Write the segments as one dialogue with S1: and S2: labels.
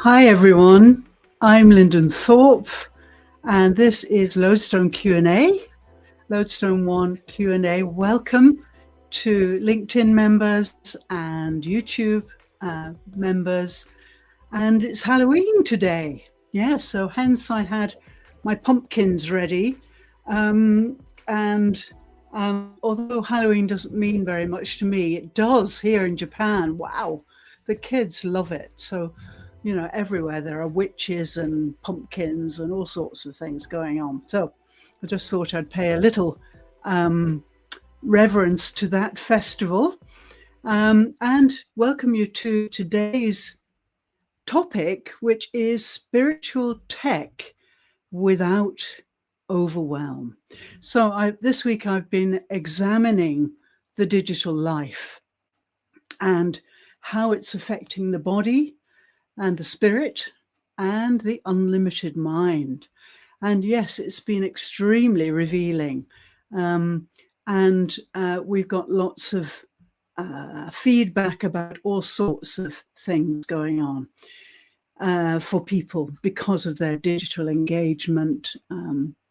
S1: Hi everyone, I'm Lyndon Thorpe and this is Lodestone Q&A, Lodestone 1 Q&A. Welcome to LinkedIn members and YouTube members, and it's Halloween today. Yeah, so hence I had my pumpkins ready, although Halloween doesn't mean very much to me, it does here in Japan. Wow, the kids love it. So everywhere there are witches and pumpkins and all sorts of things going on. So I just thought I'd pay a little reverence to that festival and welcome you to today's topic, which is spiritual tech without overwhelm. So this week I've been examining the digital life and how it's affecting the body and the spirit and the unlimited mind. And yes, it's been extremely revealing. We've got lots of feedback about all sorts of things going on for people because of their digital engagement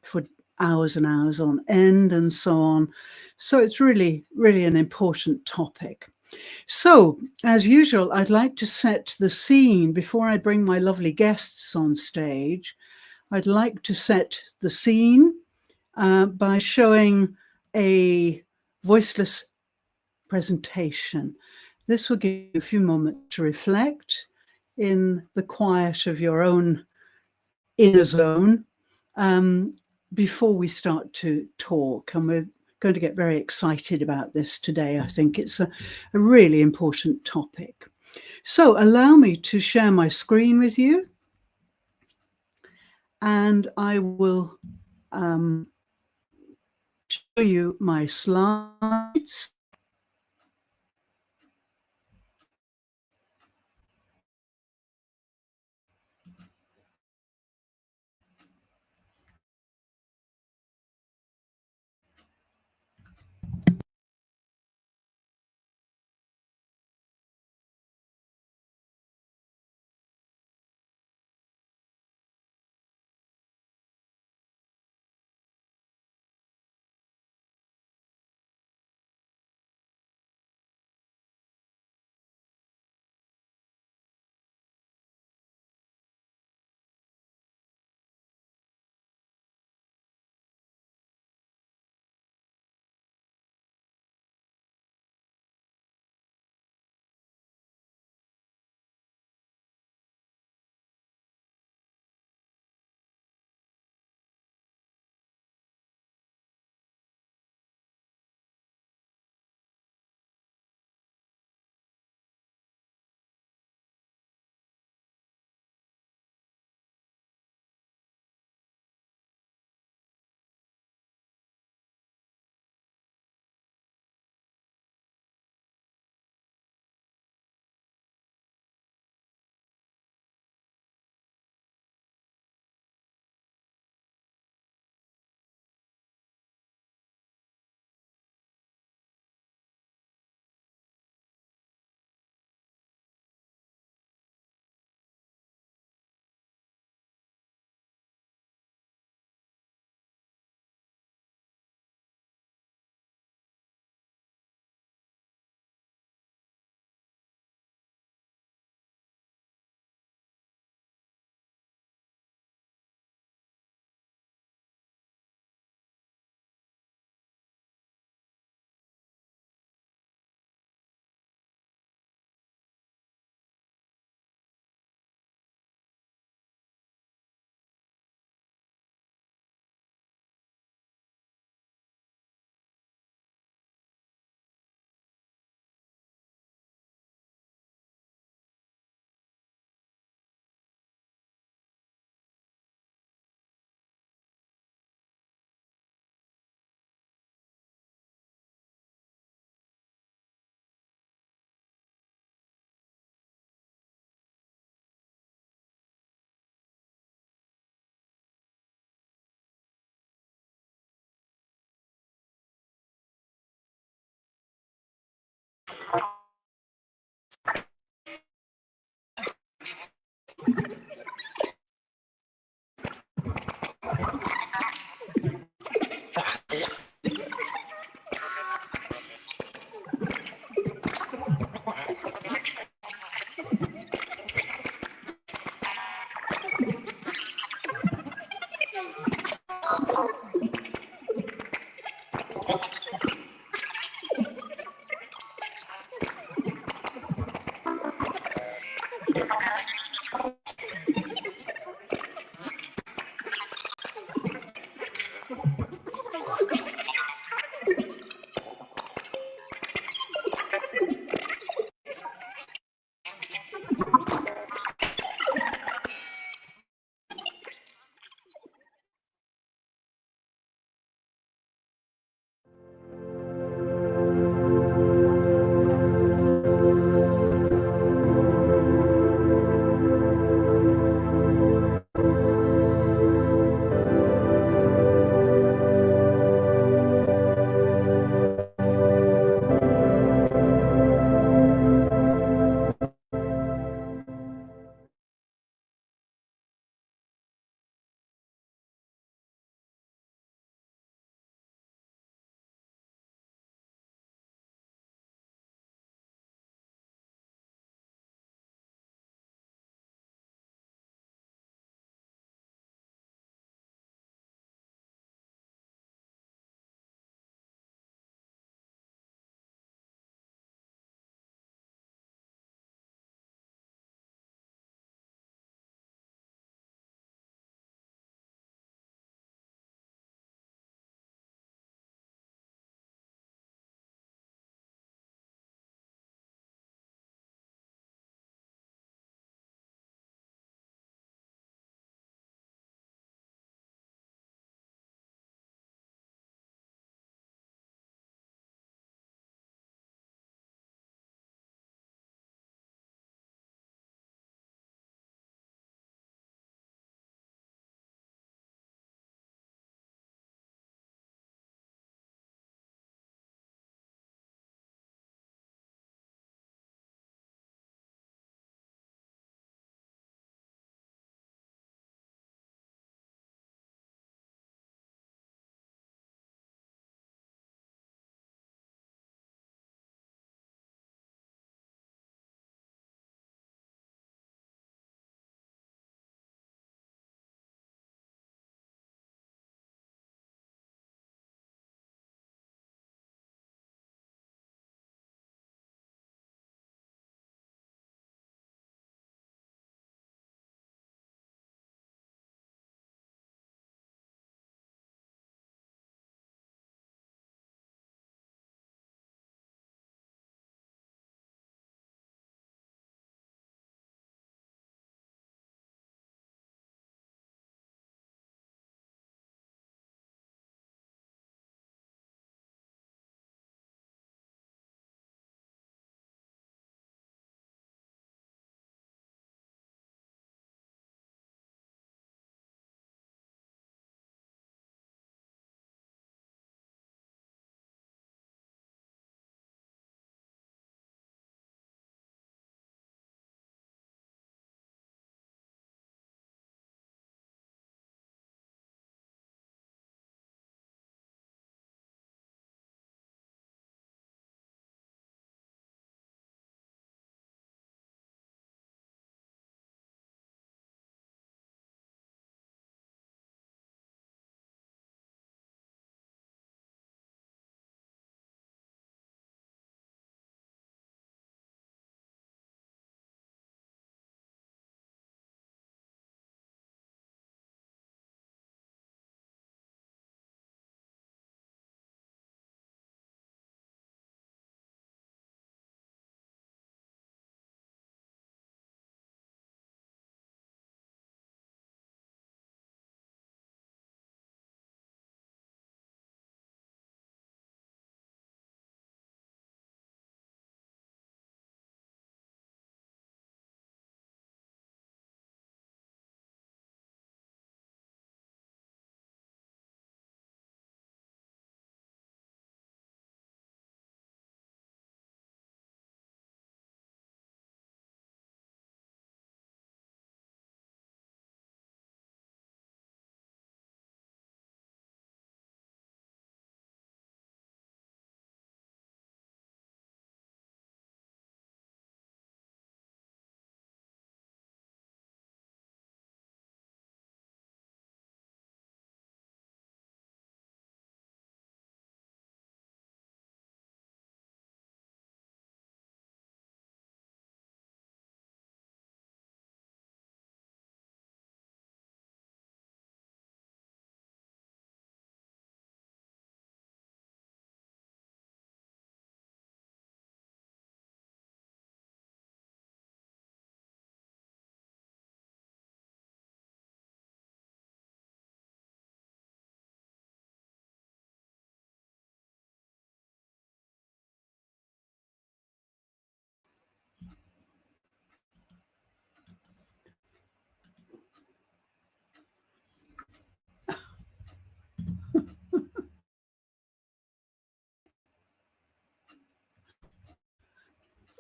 S1: for hours and hours on end and so on. So it's really, really an important topic. So, as usual, I'd like to set the scene before I bring my lovely guests on stage. I'd like to set the scene by showing a voiceless presentation. This will give you a few moments to reflect in the quiet of your own inner zone before we start to talk. And we're going to get very excited about this today. I think it's a really important topic. So allow me to share my screen with you, and I will show you my slides.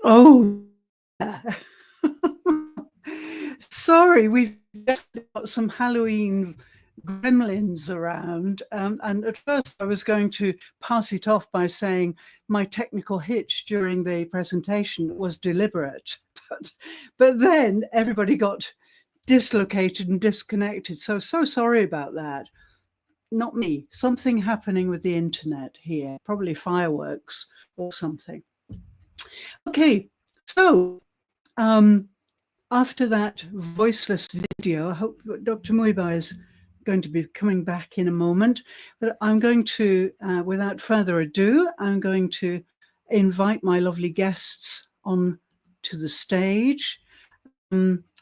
S1: Oh, yeah. Sorry, we've definitely got some Halloween gremlins around. And at first I was going to pass it off by saying my technical hitch during the presentation was deliberate. But then everybody got dislocated and disconnected. So sorry about that. Not me. Something happening with the internet here, probably fireworks or something. Okay, so after that voiceless video, I hope Dr. Muiba is going to be coming back in a moment, but I'm going to, without further ado, I'm going to invite my lovely guests on to the stage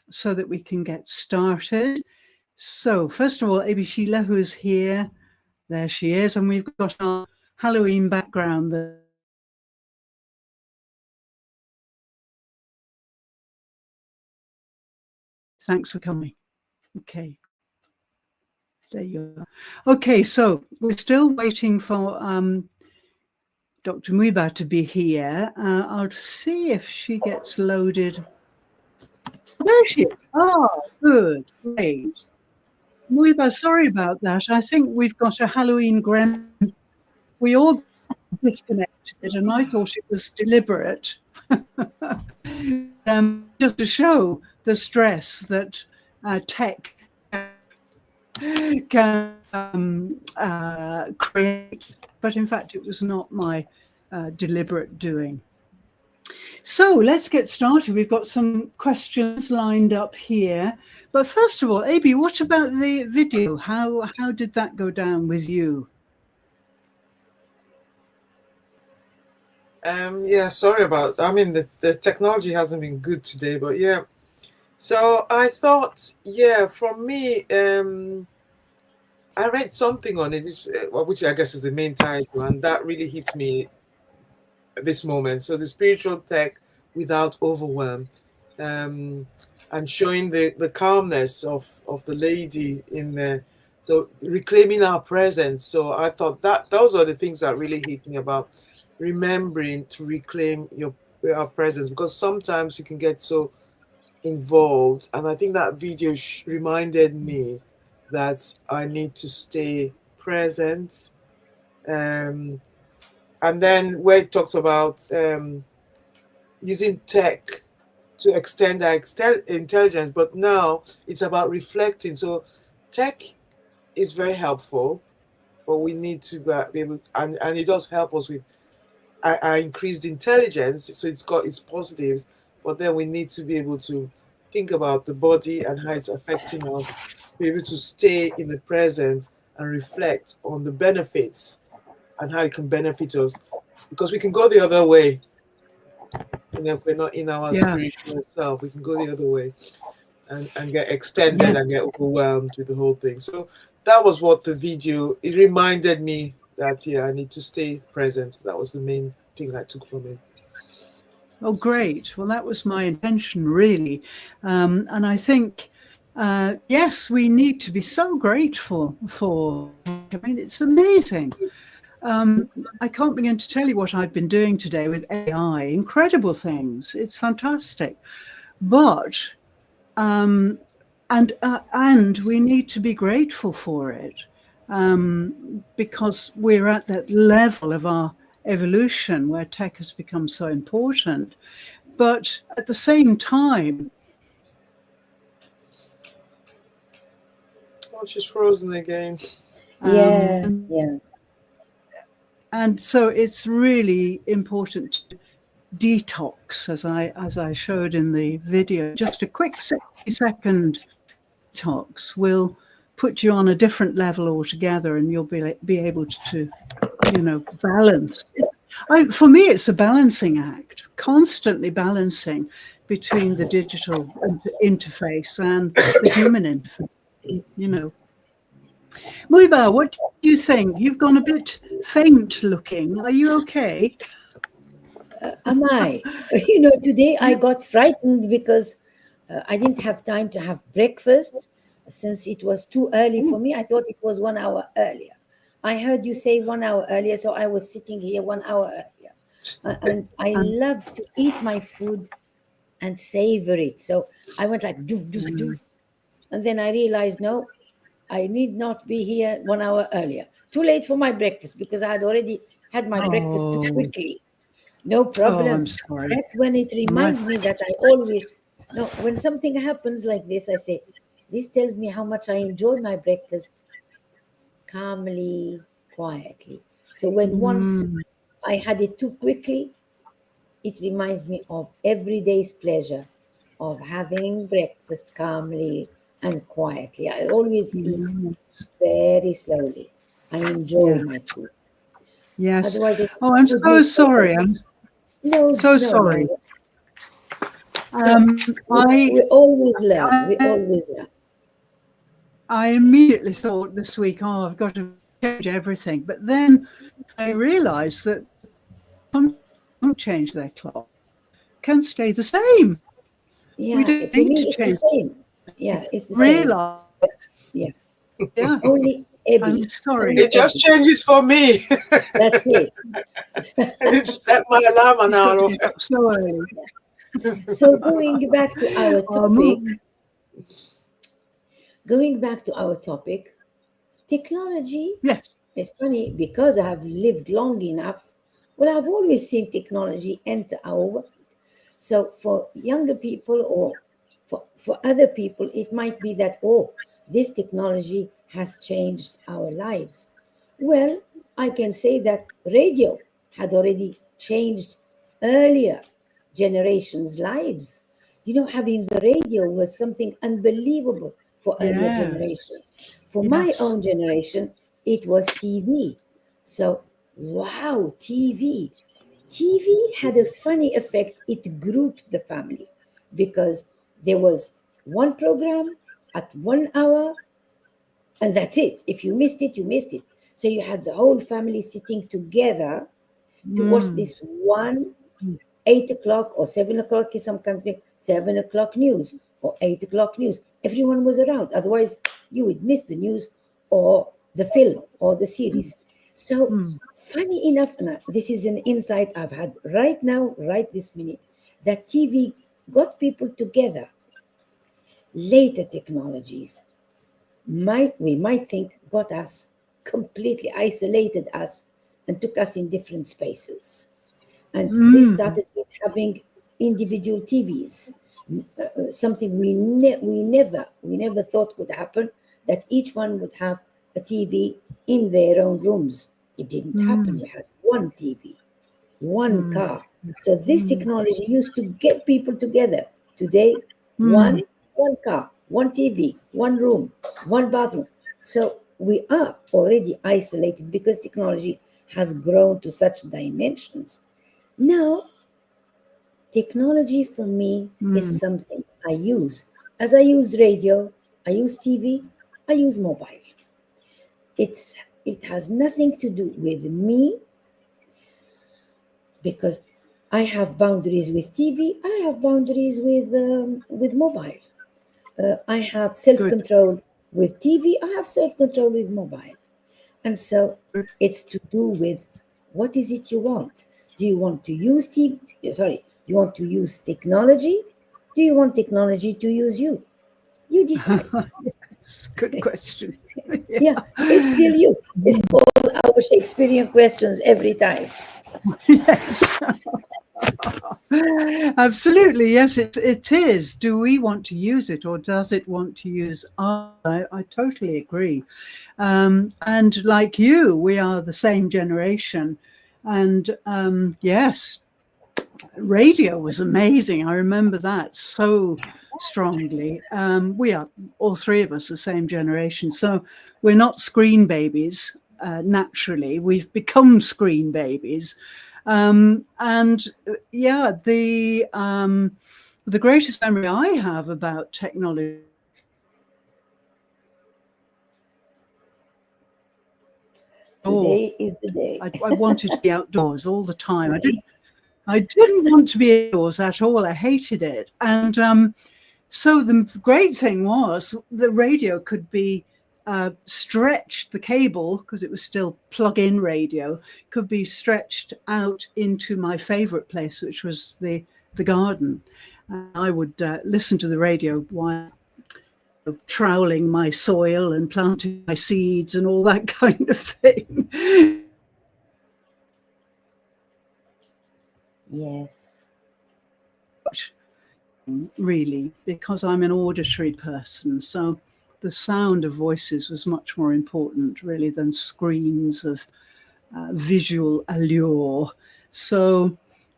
S1: so that we can get started. So first of all, Abi Sheila, who is here, there she is, and we've got our Halloween background there. Thanks for coming. Okay. There you are. Okay, so we're still waiting for Dr. Muiba to be here. I'll see if she gets loaded. There she is. Oh, good, great. Muiba, sorry about that. I think we've got a Halloween gremlin. We all disconnected, and I thought it was deliberate. Just to show the stress that tech can create, but in fact it was not my deliberate doing. So let's get started. We've got some questions lined up here, but first of all, Abi, what about the video? How did that go down with you?
S2: Yeah, sorry about that. I mean, the technology hasn't been good today, but yeah. So I thought, yeah, for me, I read something on it, which I guess is the main title, and that really hit me at this moment. So the spiritual tech without overwhelm, and showing the calmness of the lady in the, so reclaiming our presence. So I thought that those are the things that really hit me about remembering to reclaim our presence, because sometimes we can get so involved, and I think that video reminded me that I need to stay present. And then where it talks about using tech to extend our intelligence, but now it's about reflecting. So tech is very helpful, but we need to be able, and it does help us with our increased intelligence. So it's got its positives, but then we need to be able to think about the body and how it's affecting us, be able to stay in the present and reflect on the benefits and how it can benefit us, because we can go the other way. And if we're not in our spiritual self, we can go the other way and get extended and get overwhelmed with the whole thing. So that was what the video, it reminded me that, yeah, I need to stay present. That was the main thing I took from it.
S1: Oh, great. Well, that was my intention, really. And I think, yes, we need to be so grateful for, I mean, it's amazing. I can't begin to tell you what I've been doing today with AI. Incredible things. It's fantastic. But, and we need to be grateful for it, because we're at that level of our evolution where tech has become so important. But at the same time,
S2: oh, she's frozen again.
S3: Yeah.
S1: And so it's really important to detox, as I showed in the video. Just a quick 60-second detox will put you on a different level altogether, and you'll be able to balance. For me, it's a balancing act, constantly balancing between the digital interface and the human interface. Muiba, what do you think? You've gone a bit faint looking. Are you okay?
S3: Am I? Today I got frightened because I didn't have time to have breakfast since it was too early for me. I thought it was 1 hour earlier. I heard you say 1 hour earlier, so I was sitting here 1 hour earlier. And I love to eat my food and savor it. So I went like doof, doof, doof. And then I realized, no, I need not be here 1 hour earlier. Too late for my breakfast because I had already had my breakfast too quickly. No problem.
S1: I'm sorry.
S3: That's when it reminds me that I always, no, when something happens like this, I say, this tells me how much I enjoy my breakfast calmly, quietly. So when once I had it too quickly, it reminds me of every day's pleasure of having breakfast calmly and quietly. I always eat very slowly. I enjoy my food.
S1: Yes.
S3: Otherwise,
S1: I'm so sorry. I'm so sorry.
S3: We always learn. We always learn.
S1: I immediately thought this week, I've got to change everything. But then I realized that some don't change their clock, can stay the same.
S3: Yeah,
S1: we don't
S3: for
S1: need
S3: me,
S1: to
S3: it's
S1: change.
S3: the same. Yeah, it's the
S1: Realize.
S3: same.
S1: Yeah.
S3: Only Abby.
S1: I'm sorry.
S2: It just changes for me.
S3: That's it.
S2: I didn't set my alarm an hour.
S1: So early.
S3: So going back to our topic, technology.
S1: Yes.
S3: It's funny because I have lived long enough. Well, I've always seen technology enter our world. So for younger people or for other people, it might be that, this technology has changed our lives. Well, I can say that radio had already changed earlier generations' lives. Having the radio was something unbelievable for earlier generations. For my own generation, it was TV. So, wow, TV. TV had a funny effect. It grouped the family because there was one program at 1 hour, and that's it. If you missed it, you missed it. So you had the whole family sitting together to watch this one 8 o'clock or 7 o'clock in some country, 7 o'clock news or 8 o'clock news. Everyone was around. Otherwise, you would miss the news or the film or the series. So, funny enough, and this is an insight I've had right now, right this minute, that TV got people together. Later technologies we might think got us completely isolated us and took us in different spaces. And this started with having individual TVs, something we never thought could happen, that each one would have a TV in their own rooms. It didn't happen. You had one TV, one car. So this technology used to get people together. Today, one car, one TV, one room, one bathroom. So we are already isolated because technology has grown to such dimensions. Now, technology for me is something I use. As I use radio, I use TV, I use mobile. It has nothing to do with me because I have boundaries with TV. I have boundaries with mobile. I have self-control with TV. I have self-control with mobile. And so it's to do with what is it you want? Do you want to use TV? Sorry, you want to use technology? Do you want technology to use you? You decide.
S1: Yes, good question.
S3: Yeah, it's still you. It's all our Shakespearean questions every time.
S1: Yes. Absolutely, yes, it is. Do we want to use it or does it want to use us? I totally agree. And like you, we are the same generation. And yes, radio was amazing. I remember that so strongly. We are, all three of us, the same generation. So we're not screen babies, naturally. We've become screen babies. And yeah, the greatest memory I have about technology.
S3: Today is the day.
S1: I wanted to be outdoors all the time. I didn't want to be outdoors at all. I hated it. And so the great thing was the radio could be stretched the cable, because it was still plug-in radio, could be stretched out into my favorite place, which was the garden. I would listen to the radio while troweling my soil and planting my seeds and all that kind of thing.
S3: Yes.
S1: Really, because I'm an auditory person, so the sound of voices was much more important, really, than screens of visual allure. So,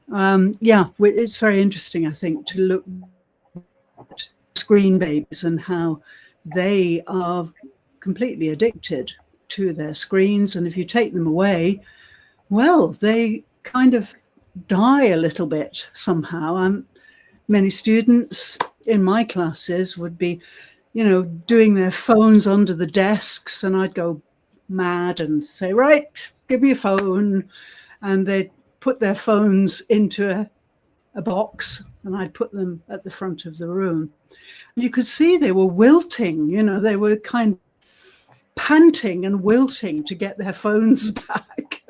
S1: yeah, it's very interesting, I think, to look at screen babies and how they are completely addicted to their screens. And if you take them away, well, they kind of die a little bit somehow. Many students in my classes would be, doing their phones under the desks, and I'd go mad and say, right, give me a phone. And they'd put their phones into a box, and I'd put them at the front of the room. And you could see they were wilting, they were kind of panting and wilting to get their phones back.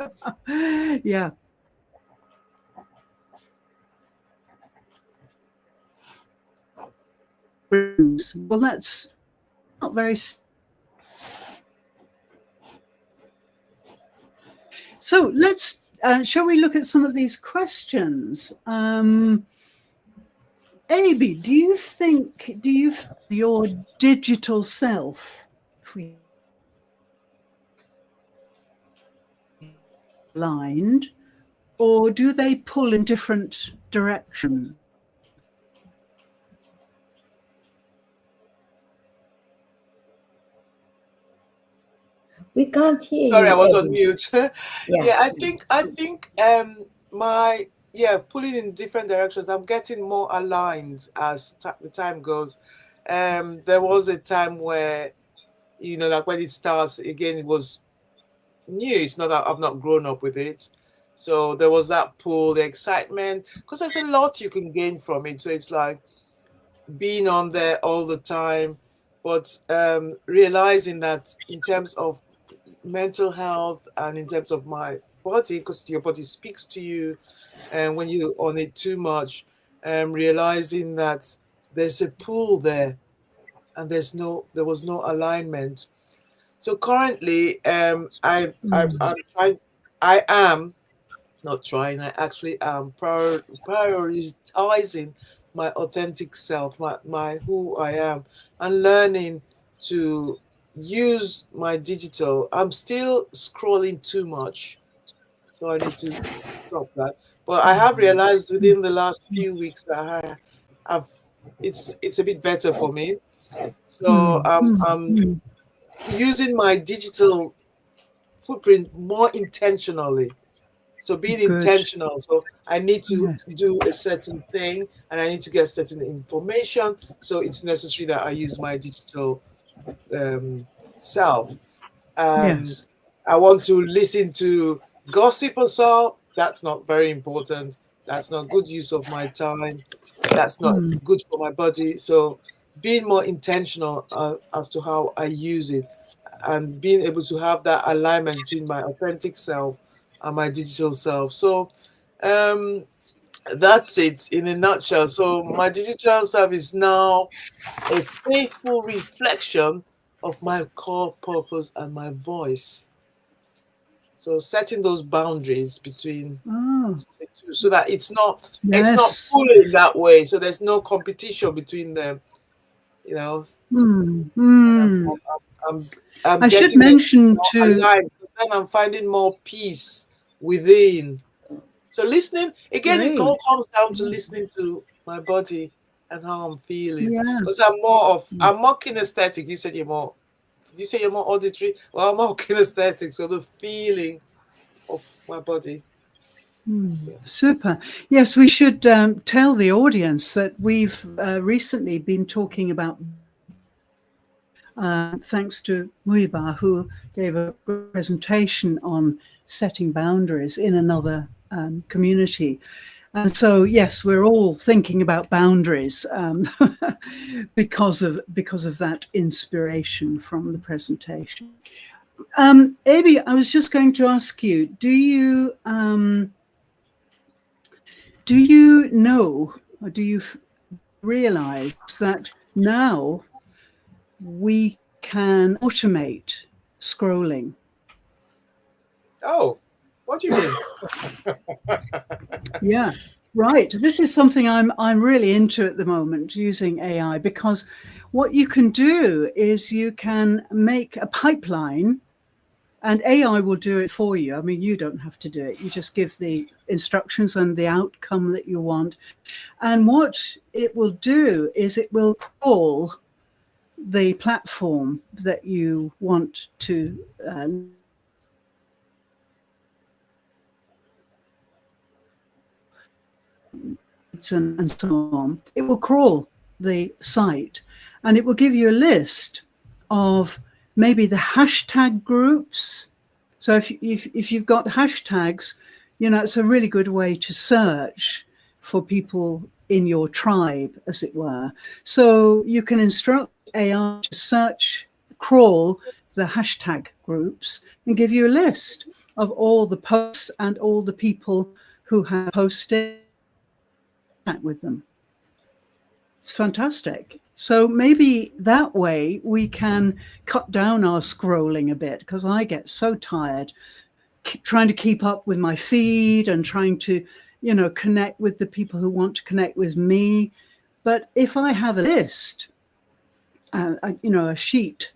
S1: Yeah. Well, that's not very. So let's, shall we look at some of these questions? Abby, do you your digital self, if we aligned, or do they pull in different directions?
S3: We can't hear you.
S2: Sorry, I was
S3: Eddie.
S2: on mute.
S3: Yeah.
S2: I think my pulling in different directions. I'm getting more aligned as the time goes. There was a time where, like when it starts again, it was new. It's not that I've not grown up with it. So there was that pull, the excitement, because there's a lot you can gain from it. So it's like being on there all the time, but realizing that in terms of mental health and in terms of my body, because your body speaks to you, and when you're on it too much, realizing that there's a pull there and there was no alignment. So currently, I actually am prioritizing my authentic self, my who I am, and learning to use my digital. I'm still scrolling too much, so I need to stop that. But I have realized within the last few weeks that it's a bit better for me. So I'm using my digital footprint more intentionally. So being intentional. So I need to do a certain thing, and I need to get certain information. So it's necessary that I use my digital self.
S1: Yes.
S2: I want to listen to gossip or so. That's not very important. That's not good use of my time. That's not good for my body. So being more intentional as to how I use it, and being able to have that alignment between my authentic self and my digital self. So that's it in a nutshell. So my digital self is now a faithful reflection of my core purpose and my voice. So setting those boundaries between the two, so that it's not pulling that way. So there's no competition between them.
S1: I should mention too.
S2: Then I'm finding more peace within. So listening again, it all comes down to listening to my body and how I'm feeling. Because I'm more kinesthetic. You said you're more. Did you say you're more auditory? Well, I'm more kinesthetic. So the feeling of my body.
S1: Super. Yes, we should tell the audience that we've recently been talking about, thanks to Muiba, who gave a presentation on setting boundaries in another community. And so, yes, we're all thinking about boundaries because of that inspiration from the presentation. Abi, I was just going to ask you: do you know, or do you realize that now we can automate scrolling?
S2: Oh, what do you mean?
S1: Yeah, right. This is something I'm really into at the moment, using AI, because what you can do is you can make a pipeline, and AI will do it for you. I mean, you don't have to do it. You just give the instructions and the outcome that you want. And what it will do is it will crawl the platform that you want to and so on. It will crawl the site, and it will give you a list of maybe the hashtag groups. So if you've got hashtags, it's a really good way to search for people in your tribe, as it were. So you can instruct AI to search, crawl the hashtag groups, and give you a list of all the posts and all the people who have posted with them. It's fantastic. So maybe that way we can cut down our scrolling a bit, because I get so tired trying to keep up with my feed and trying to, connect with the people who want to connect with me. But if I have a list, a sheet,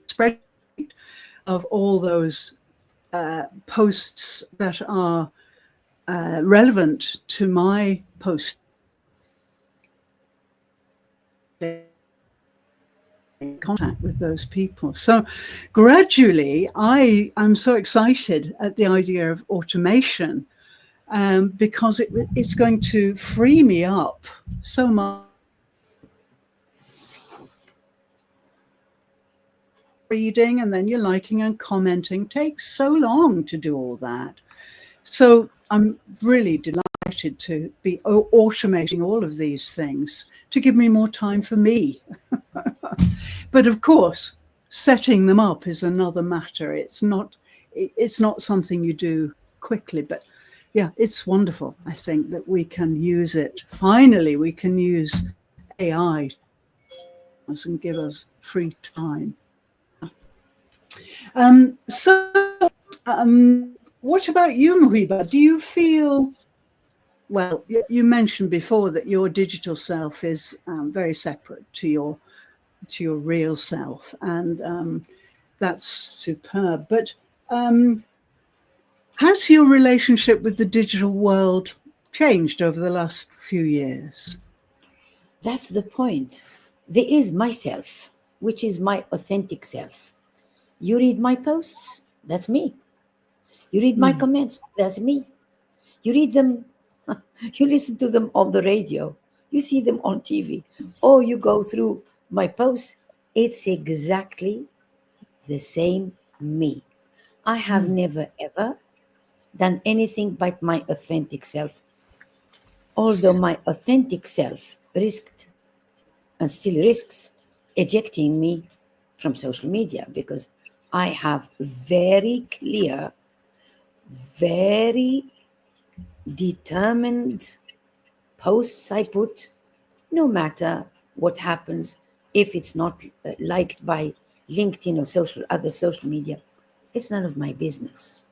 S1: spreadsheet of all those posts that are relevant to my post, contact with those people. So gradually I'm so excited at the idea of automation, because it's going to free me up so much. Reading, and then you're liking and commenting takes so long to do all that. So I'm really delighted to be automating all of these things to give me more time for me. But of course, setting them up is another matter. It's not something you do quickly, but yeah, it's wonderful. I think that we can use it. Finally, we can use AI and give us free time. What about you, Muhiba? Do you feel, well, you mentioned before that your digital self is very separate to your real self, and that's superb. But has your relationship with the digital world changed over the last few years?
S3: That's the point. There is myself, which is my authentic self. You read my posts, that's me. You read my comments, that's me. You read them, you listen to them on the radio, you see them on TV, or you go through my posts. It's exactly the same me. I have never ever done anything but my authentic self. Although my authentic self risked and still risks ejecting me from social media, because I have very clear, very determined posts I put, no matter what happens. If it's not liked by LinkedIn or other social media, it's none of my business.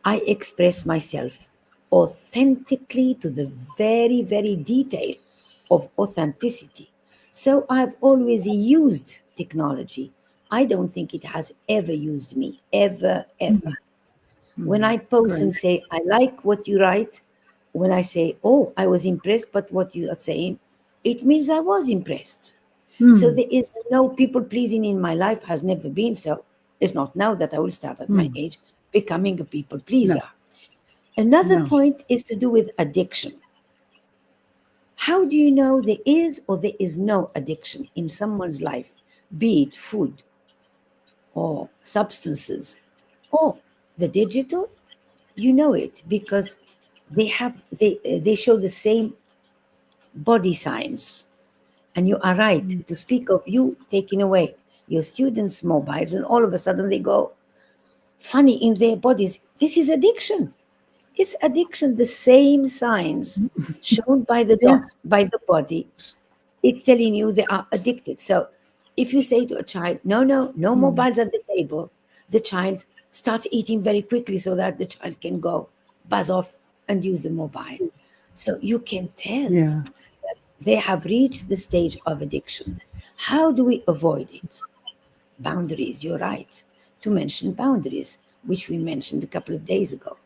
S3: I express myself authentically to the very, very detail of authenticity. So I've always used technology. I don't think it has ever used me, ever, ever. When I post and say, I like what you write, when I say, oh, I was impressed by what you are saying, it means I was impressed. So there is no people pleasing in my life, has never been. So it's not now that I will start at my age becoming a people pleaser. No. Another point is to do with addiction. How do you know there is or there is no addiction in someone's life, be it food or substances or the digital? You know it because they show the same body signs. And you are right to speak of you taking away your students' mobiles, and all of a sudden they go funny in their bodies. This is addiction. It's addiction. The same signs shown by the by the body, it's telling you they are addicted. So if you say to a child, no mobiles at the table, the child starts eating very quickly so that the child can go buzz off and use the mobile. So you can tell that they have reached the stage of addiction. How do we avoid it? Boundaries, you're right to mention boundaries, which we mentioned a couple of days ago.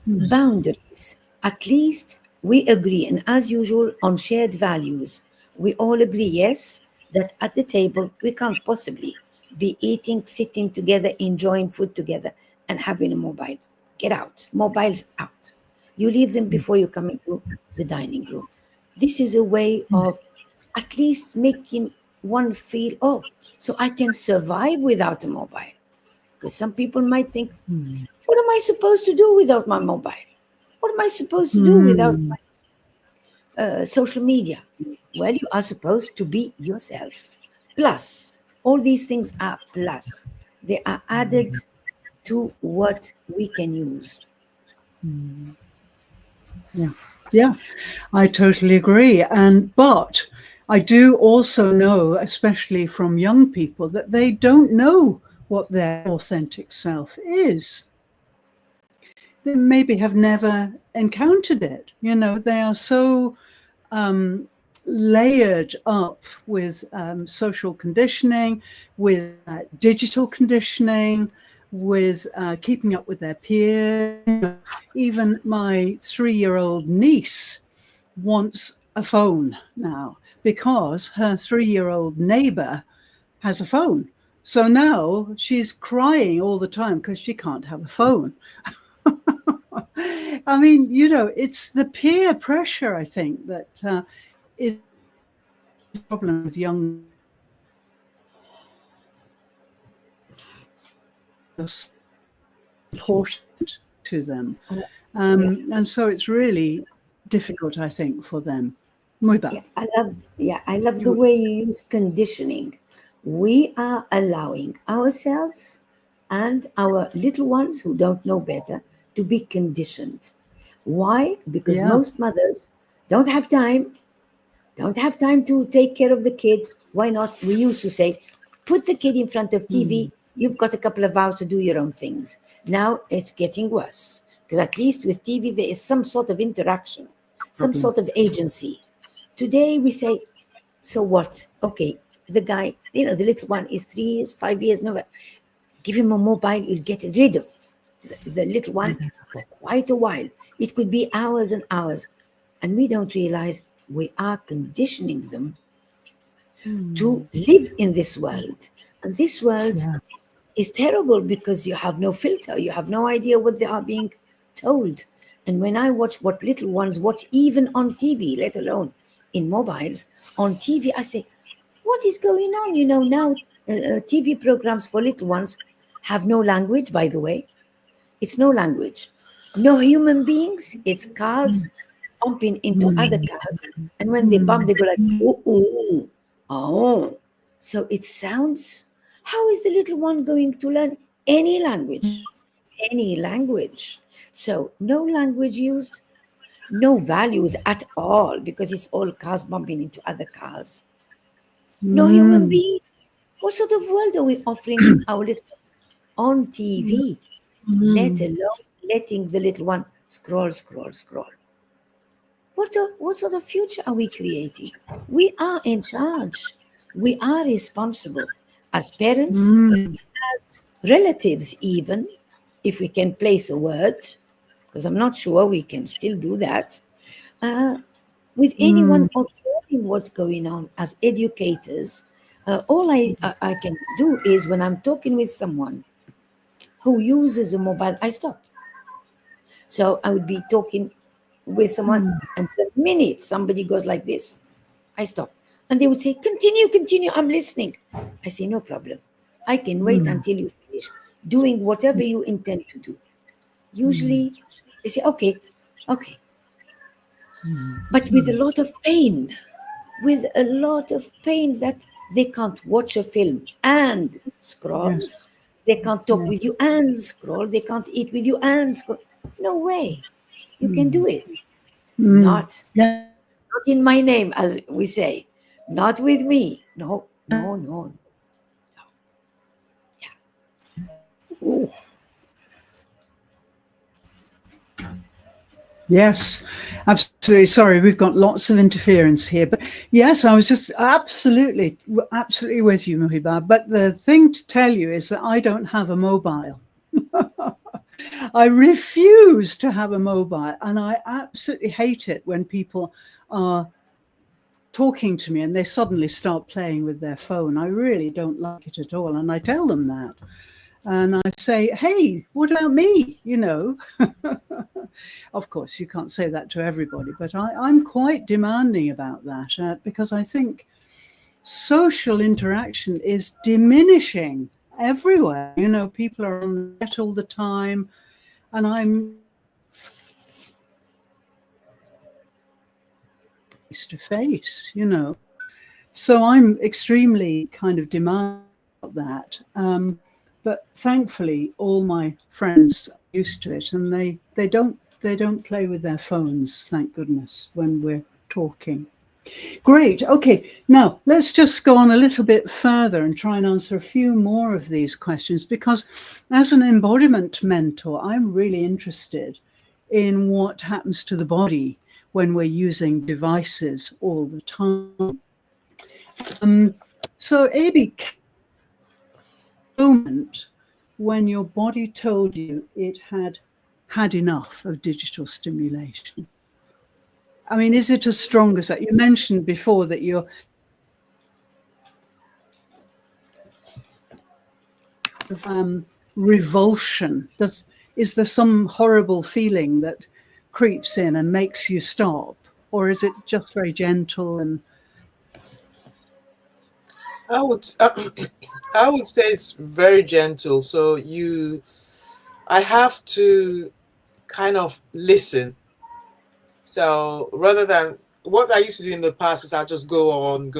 S3: Boundaries. At least we agree, and as usual, on shared values. We all agree, yes, that at the table we can't possibly be eating, sitting together, enjoying food together, and having a mobile. Get out. Mobiles out. You leave them before you come into the dining room. This is a way of at least making one feel, oh, so I can survive without a mobile. Because some people might think, what am I supposed to do without my mobile? What am I supposed to do without my social media? Well, you are supposed to be yourself. Plus, all these things are plus. They are added to what we can use.
S1: Yeah, I totally agree. But I do also know, especially from young people, that they don't know what their authentic self is. They maybe have never encountered it. They are so layered up with social conditioning, with digital conditioning, with keeping up with their peers. Even my 3-year-old niece wants a phone now because her 3-year-old neighbor has a phone. So now she's crying all the time because she can't have a phone. I mean, it's the peer pressure, I think, that is a problem with young important to them. And so it's really difficult, I think, for them. Muy bad.
S3: I love the way you use conditioning. We are allowing ourselves and our little ones who don't know better to be conditioned. Why? Because most mothers don't have time to take care of the kid. Why not? We used to say, put the kid in front of TV. You've got a couple of hours to do your own things. Now it's getting worse because at least with TV, there is some sort of interaction, some sort of agency. Today we say, so what? Okay, the guy, the little one is 3 years, 5 years, no, give him a mobile, you'll get rid of the little one for quite a while. It could be hours and hours. And we don't realize we are conditioning them to live in this world. And this world is terrible because you have no filter. You have no idea what they are being told. And when I watch what little ones watch, even on TV, let alone in mobiles, on TV, I say, what is going on? Now TV programs for little ones have no language, by the way. It's no language. No human beings. It's cars bumping into other cars. And when they bump, they go like, oh. So it sounds, how is the little one going to learn any language? Any language. So no language used, no values at all, because it's all cars bumping into other cars. No human beings. What sort of world are we offering our little ones on TV? Let alone letting the little one scroll. What sort of future are we creating? We are in charge. We are responsible as parents, as relatives, even if we can place a word, because I'm not sure we can still do that. With anyone observing what's going on as educators, all I can do is when I'm talking with someone who uses a mobile, I stop. So I would be talking with someone, and for a minute somebody goes like this, I stop. And they would say, continue, I'm listening. I say, no problem. I can wait until you finish doing whatever you intend to do. Usually they say, okay, Okay. But with a lot of pain, that they can't watch a film and scroll.
S1: Yes.
S3: They can't talk
S1: Yeah.
S3: with you and scroll. They can't eat with you and scroll. No way. You can do it. Not
S1: Yeah.
S3: in my name, as we say. Not with me. No.
S1: Oh. Yes, absolutely. Sorry, we've got lots of interference here. But yes, I was just absolutely with you, Muhiba. But the thing to tell you is that I don't have a mobile. I refuse to have a mobile. And I absolutely hate it when people are talking to me and they suddenly start playing with their phone. I really don't like it at all. And I tell them that. And I say, hey, what about me? You know, of course, you can't say that to everybody, but I'm quite demanding about that because I think social interaction is diminishing everywhere. You know, people are on the net all the time, and I'm face to face, you know. So I'm extremely kind of demanding about that. But thankfully, all my friends are used to it, and they don't play with their phones, thank goodness, when we're talking. Great. Okay, now let's just go on a little bit further and try and answer a few more of these questions, because as an embodiment mentor, I'm really interested in what happens to the body when we're using devices all the time. So, Abi, moment when your body told you it had enough of digital stimulation? I mean, is it as strong as that? You mentioned before that you're revulsion. Is there some horrible feeling that creeps in and makes you stop, or is it just very gentle? And
S2: I would say it's very gentle. So I have to kind of listen. So rather than what I used to do in the past is I just go on,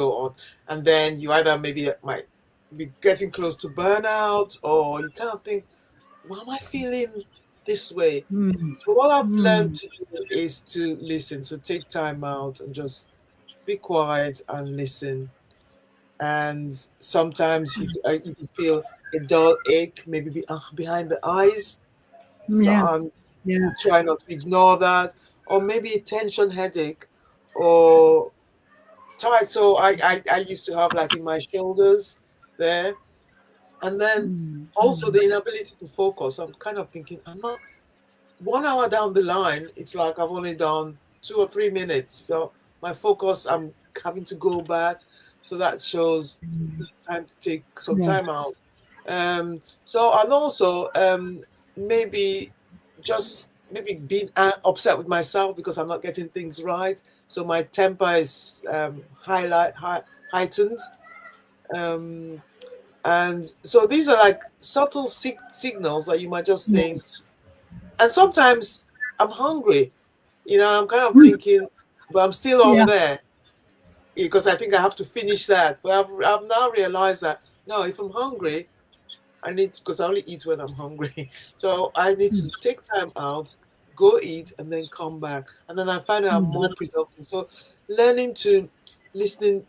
S2: and then you either maybe might be getting close to burnout, or you kind of think, why am I feeling this way? So what I've learned to do is to listen, to take time out and just be quiet and listen. And sometimes you can feel a dull ache, maybe behind the eyes. So I'm trying not to ignore that, or maybe a tension headache, or tight. So I used to have like in my shoulders there, and then also the inability to focus. I'm kind of thinking, I'm not 1 hour down the line. It's like I've only done 2 or 3 minutes. So my focus, I'm having to go back. So that shows time to take some time out. So, and also maybe being upset with myself because I'm not getting things right. So my temper is heightened. And so these are like subtle signals that you might just think. And sometimes I'm hungry. You know, I'm kind of thinking, but I'm still on there because I think I have to finish that. But I've now realized that, no, if I'm hungry, because I only eat when I'm hungry. So I need to take time out, go eat, and then come back. And then I find I'm more productive. So listening to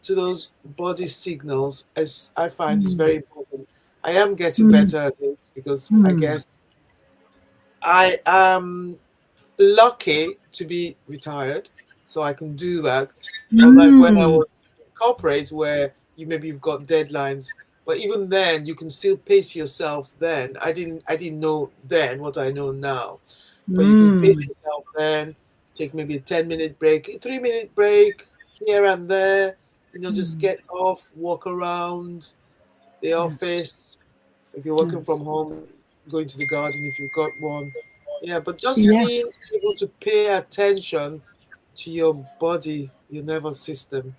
S2: those body signals, as I find, is very important. I am getting better at it because I guess I am lucky to be retired, so I can do that. Unlike when I was in corporate, where you've got deadlines, but even then you can still pace yourself. Then I didn't know then what I know now, but you can pace yourself then. Take maybe a 10-minute break, a 3-minute break here and there. You know, just get off, walk around the office. If you're working from home, going to the garden if you've got one. Yeah, but just being able to pay attention to your body, your nervous system,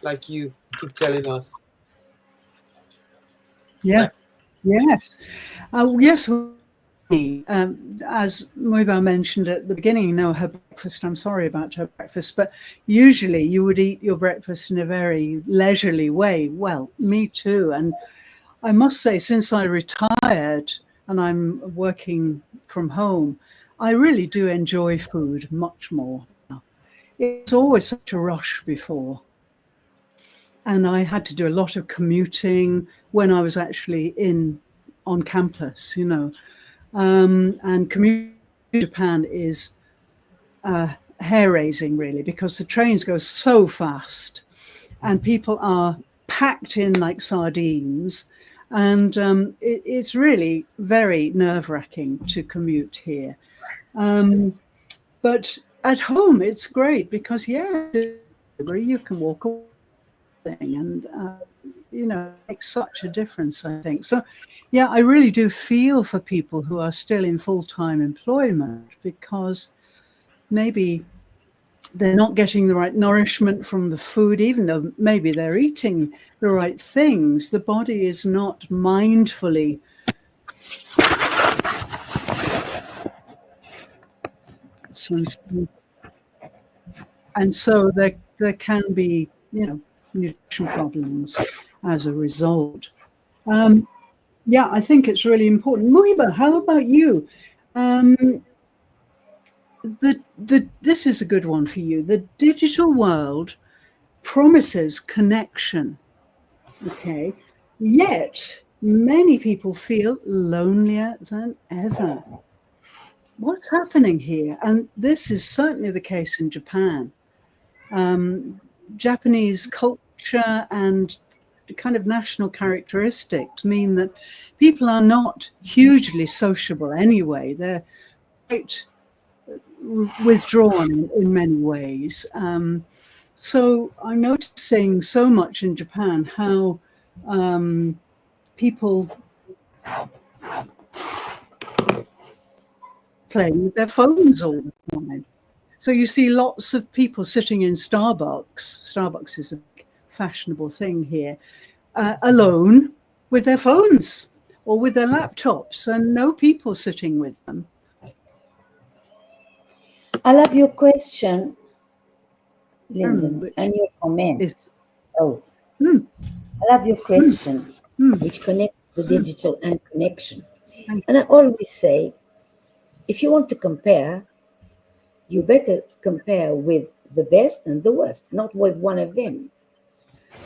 S2: like you keep telling us.
S1: Yes. as Muiba mentioned at the beginning, her breakfast, I'm sorry about her breakfast, but usually you would eat your breakfast in a very leisurely way. Well, me too. And I must say, since I retired and I'm working from home, I really do enjoy food much more now. It was always such a rush before. And I had to do a lot of commuting when I was actually on campus, and commuting to Japan is hair-raising, really, because the trains go so fast and people are packed in like sardines. And it's really very nerve-wracking to commute here. But at home, it's great because, you can walk away and it makes such a difference, I think. So I really do feel for people who are still in full-time employment, because maybe they're not getting the right nourishment from the food, even though maybe they're eating the right things. The body is not mindfully and so there can be nutrition problems as a result. I think it's really important. Muhiba, how about you? This is a good one for you. The digital world promises connection, okay? Yet many people feel lonelier than ever. What's happening here? And this is certainly the case in Japan. Japanese culture and kind of national characteristics mean that people are not hugely sociable anyway. They're quite withdrawn in many ways. So I'm noticing so much in Japan how people playing with their phones all the time. So you see lots of people sitting in Starbucks. Starbucks is a fashionable thing here, alone with their phones or with their laptops, and no people sitting with them.
S3: I love your question, Lyndon, and your comments. I love your question, which connects the digital and connection. And I always say, if you want to compare, you better compare with the best and the worst, not with one of them.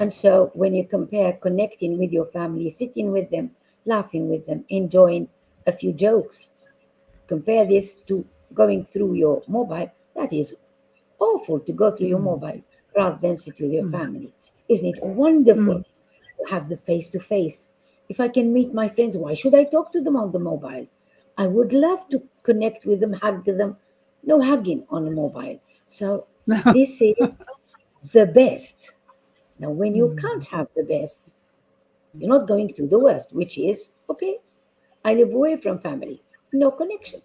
S3: And so when you compare connecting with your family, sitting with them, laughing with them, enjoying a few jokes, compare this to going through your mobile. That is awful, to go through your mobile rather than sit with your family. Isn't it wonderful to have the face-to-face? If I can meet my friends, why should I talk to them on the mobile? I would love to connect with them, hug them. No hugging on the mobile. So this is the best. Now, when you can't have the best, you're not going to the worst, which is, okay, I live away from family, no connection.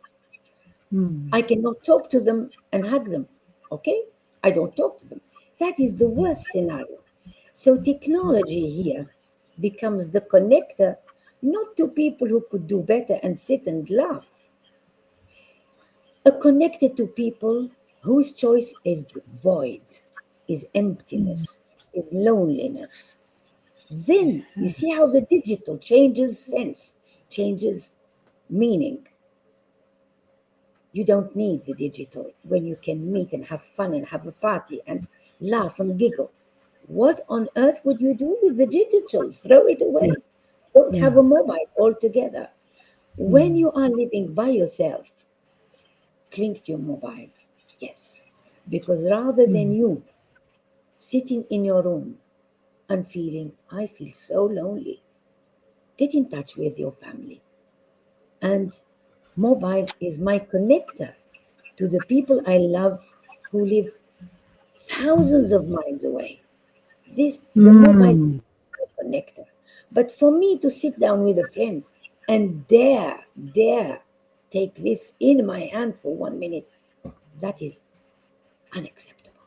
S3: I cannot talk to them and hug them. Okay, I don't talk to them. That is the worst scenario. So technology here becomes the connector, not to people who could do better and sit and laugh, connected to people whose choice is void, is emptiness, is loneliness. Then you see how the digital changes sense, changes meaning. You don't need the digital when you can meet and have fun and have a party and laugh and giggle. What on earth would you do with the digital? Throw it away. Don't have a mobile altogether. When you are living by yourself, cling to your mobile. Yes. Because rather than you sitting in your room and feeling, I feel so lonely, get in touch with your family. And mobile is my connector to the people I love who live thousands of miles away. The mobile is my connector. But for me to sit down with a friend and dare take this in my hand for 1 minute, that is unacceptable.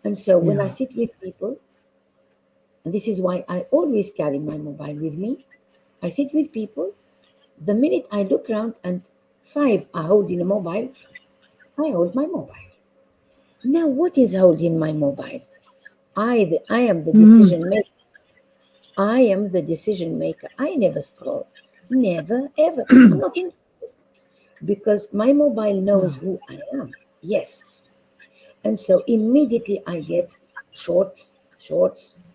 S3: And so when I sit with people, and this is why I always carry my mobile with me, I sit with people, the minute I look around and 5 are holding a mobile. I hold my mobile. Now, what is holding my mobile? I am the
S1: Mm.
S3: decision maker. I am the decision maker. I never scroll. Never, ever. I'm not in because my mobile knows
S1: No.
S3: who I am. Yes. And so immediately I get shorts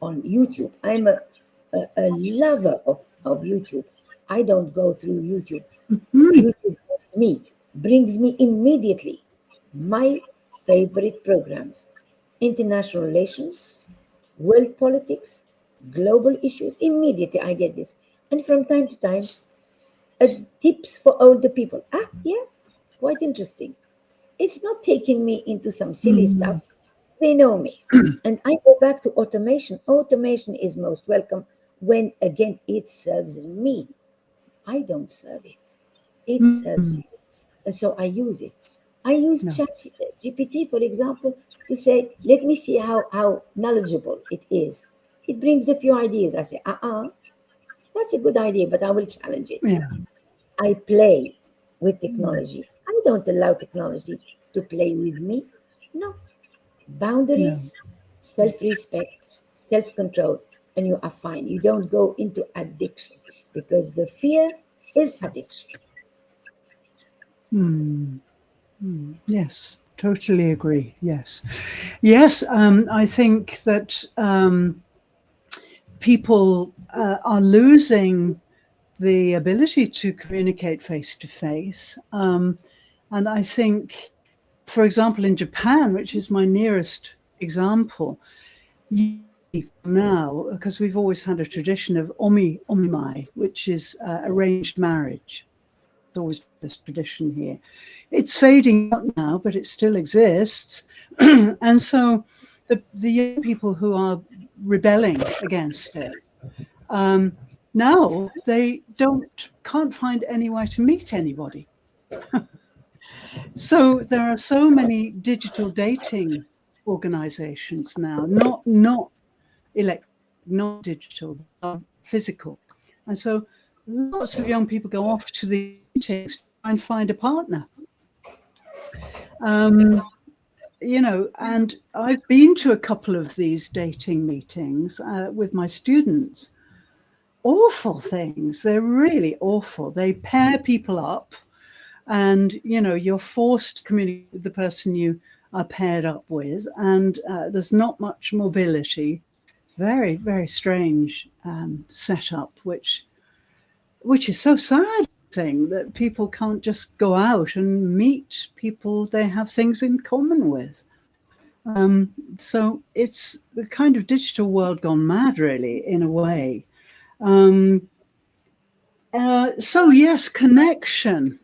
S3: on YouTube. I'm a lover of YouTube. I don't go through YouTube.
S1: Mm.
S3: YouTube brings me immediately my favorite programs: international relations, world politics, global issues. Immediately I get this. And from time to time, uh, tips for older people. Ah, yeah, quite interesting. It's not taking me into some silly
S1: Mm.
S3: stuff. They know me. And I go back to automation. Automation is most welcome when, again, it serves me. I don't serve it. It serves
S1: Mm.
S3: me. And so I use it. I use
S1: No.
S3: Chat GPT, for example, to say, let me see how knowledgeable it is. It brings a few ideas. I say, that's a good idea, but I will challenge it.
S1: Yeah.
S3: I play with
S1: Mm.
S3: technology. I don't allow technology to play with me. No.
S1: No.
S3: Boundaries, self respect, self control, and you are fine. You don't go into addiction because the fear is addiction.
S1: Mm. Mm. Yes. Totally agree. Yes. Yes. I think that people are losing the ability to communicate face to face. And I think, for example, in Japan, which is my nearest example, now, because we've always had a tradition of omimai, which is arranged marriage. There's always this tradition here. It's fading out now, but it still exists. And so the young people who are rebelling against it, now they can't find any way to meet anybody. So there are so many digital dating organizations now, not electronic, not digital, physical. And so lots of young people go off to the meetings to try and find a partner. And I've been to a couple of these dating meetings with my students. Awful things. They're really awful. They pair people up, and you're forced to communicate with the person you are paired up with, and there's not much mobility. Very, very strange setup, which is so sad. Thing that people can't just go out and meet people they have things in common with. So it's the kind of digital world gone mad, really, in a way. So yes, connection.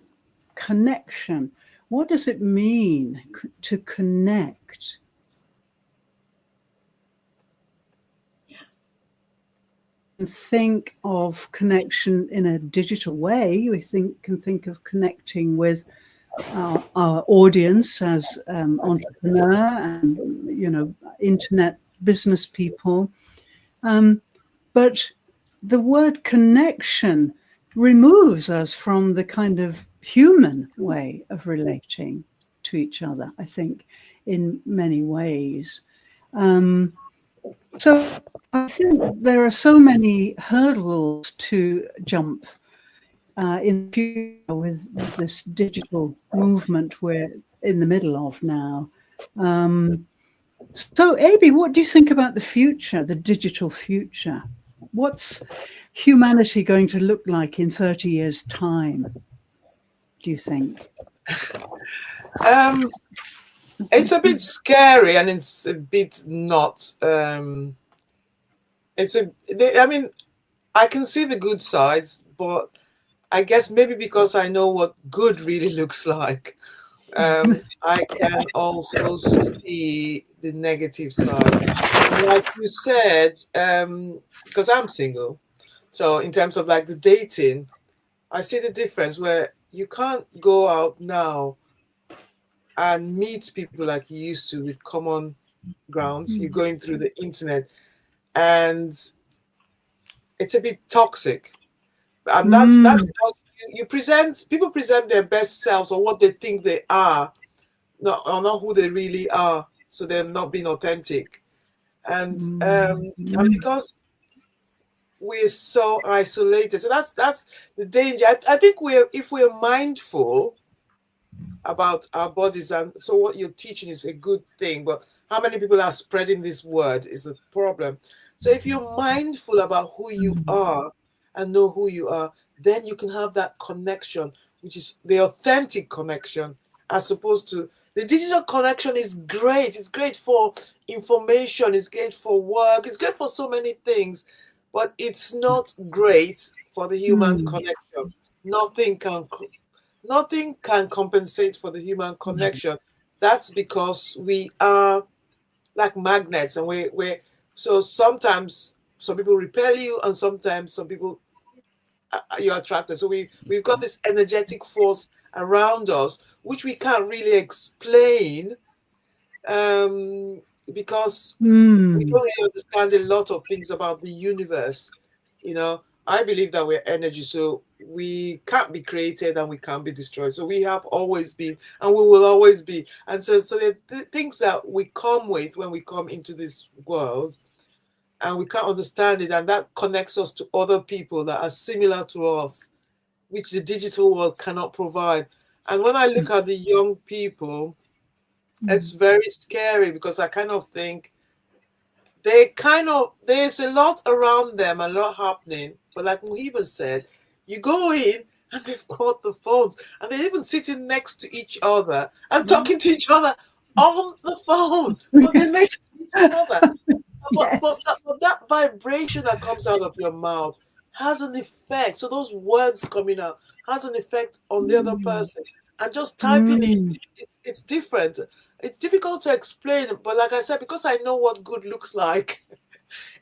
S1: What does it mean to connect? And think of connection in a digital way. We can think of connecting with our audience as entrepreneur and internet business people. But the word connection removes us from the kind of human way of relating to each other, I think, in many ways. So I think there are so many hurdles to jump in the future with this digital movement we're in the middle of now. So, Abi, what do you think about the future, the digital future? What's humanity going to look like in 30 years' time, do you think?
S2: It's a bit scary, and it's a bit not. I mean, I can see the good sides, but I guess maybe because I know what good really looks like, I can also see the negative side. And like you said, because I'm single, so in terms of like the dating, I see the difference where you can't go out now and meet people like you used to with common grounds. You're going through the internet, and it's a bit toxic. And that's just people present their best selves or what they think they are, not who they really are. So they're not being authentic. And because we're so isolated, so that's the danger. I think if we're mindful about our bodies, and so what you're teaching is a good thing, but how many people are spreading this word is the problem. So if you're mindful about who you are and know who you are, then you can have that connection, which is the authentic connection, as opposed to the digital connection. Is great. It's great for information, it's great for work, it's great for so many things, but it's not great for the human connection. Nothing can compensate for the human connection. That's because we are like magnets, and we're so sometimes some people repel you, and sometimes some people you're attracted. So we've got this energetic force around us, which we can't really explain, because we don't really understand a lot of things about the universe. I believe that we're energy, so we can't be created and we can't be destroyed. So we have always been, and we will always be. And so the things that we come with when we come into this world, and we can't understand it, and that connects us to other people that are similar to us, which the digital world cannot provide. And when I look at the young people, it's very scary, because I kind of think there's a lot around them, a lot happening. But like Muhiba said, you go in and they've got the phones, and they're even sitting next to each other and talking to each other on the phone. But they're next to each other. But that vibration that comes out of your mouth has an effect. So those words coming out has an effect on the other person. And just typing it's different. It's difficult to explain, but like I said, because I know what good looks like,